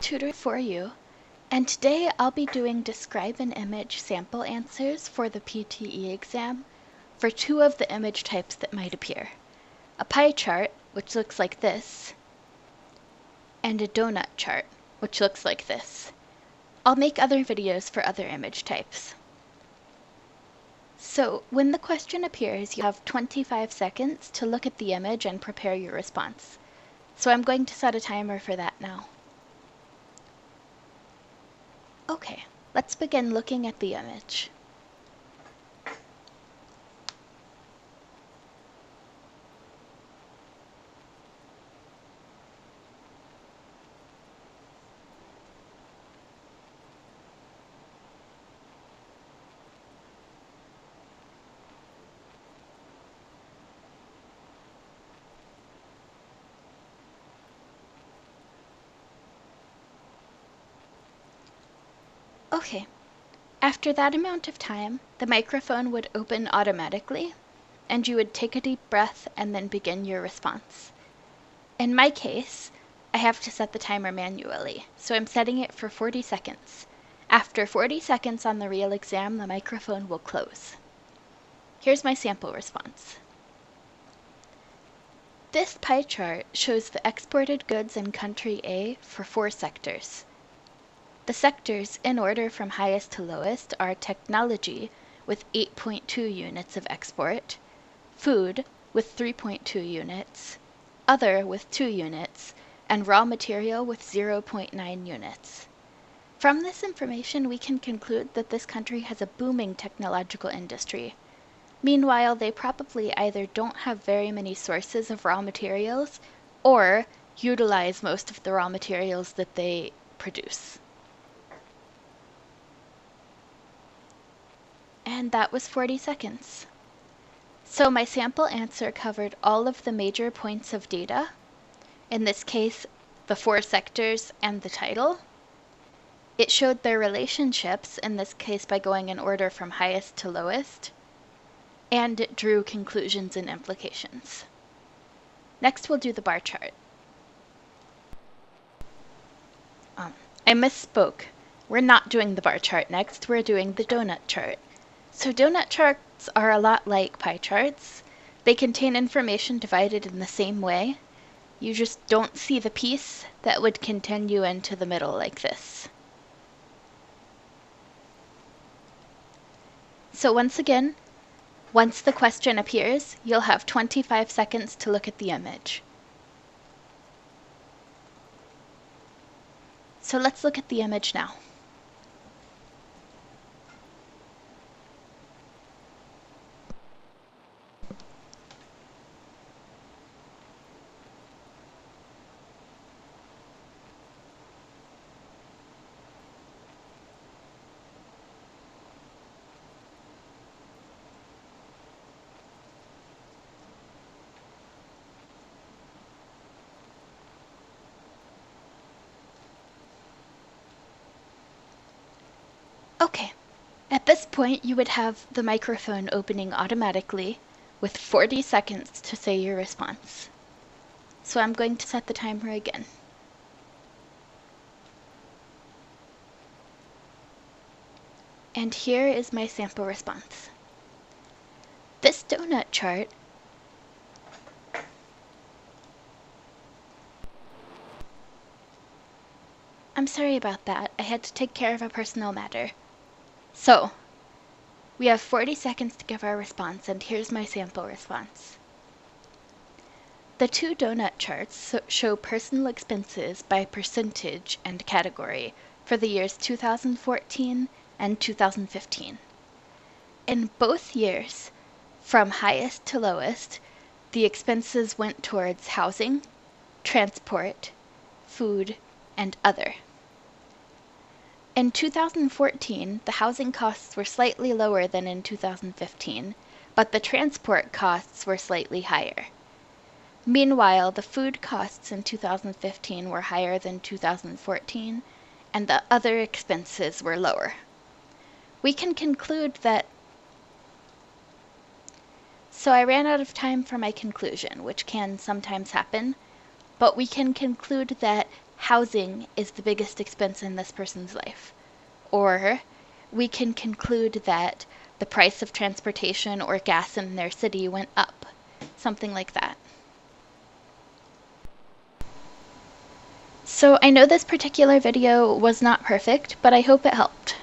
Tutor for you, and today I'll be doing Describe an Image sample answers for the PTE exam for two of the image types that might appear. A pie chart, which looks like this, and a donut chart, which looks like this. I'll make other videos for other image types. So when the question appears, you have 25 seconds to look at the image and prepare your response. So I'm going to set a timer for that now. Okay, let's begin looking at the image. Okay, after that amount of time, the microphone would open automatically, and you would take a deep breath and then begin your response. In my case, I have to set the timer manually, so I'm setting it for 40 seconds. After 40 seconds on the real exam, the microphone will close. Here's my sample response. This pie chart shows the exported goods in country A for 4 sectors. The sectors, in order from highest to lowest, are technology with 8.2 units of export, food with 3.2 units, other with 2 units, and raw material with 0.9 units. From this information, we can conclude that this country has a booming technological industry. Meanwhile, they probably either don't have very many sources of raw materials or utilize most of the raw materials that they produce. And that was 40 seconds. So my sample answer covered all of the major points of data, in this case, the 4 sectors and the title. It showed their relationships, in this case by going in order from highest to lowest, and it drew conclusions and implications. Next we'll do the bar chart. I misspoke. We're not doing the bar chart next, we're doing the donut chart. So donut charts are a lot like pie charts. They contain information divided in the same way. You just don't see the piece that would continue into the middle like this. So once again, once the question appears, you'll have 25 seconds to look at the image. So let's look at the image now. Okay, at this point you would have the microphone opening automatically with 40 seconds to say your response. So I'm going to set the timer again. And here is my sample response. This donut chart I'm sorry about that. I had to take care of a personal matter. So, we have 40 seconds to give our response, and here's my sample response. The two donut charts show personal expenses by percentage and category for the years 2014 and 2015. In both years, from highest to lowest, the expenses went towards housing, transport, food, and other. In 2014, the housing costs were slightly lower than in 2015, but the transport costs were slightly higher. Meanwhile, the food costs in 2015 were higher than 2014, and the other expenses were lower. We can conclude that... So I ran out of time for my conclusion, which can sometimes happen, but we can conclude that housing is the biggest expense in this person's life. Or we can conclude that the price of transportation or gas in their city went up, something like that. So I know this particular video was not perfect, but I hope it helped.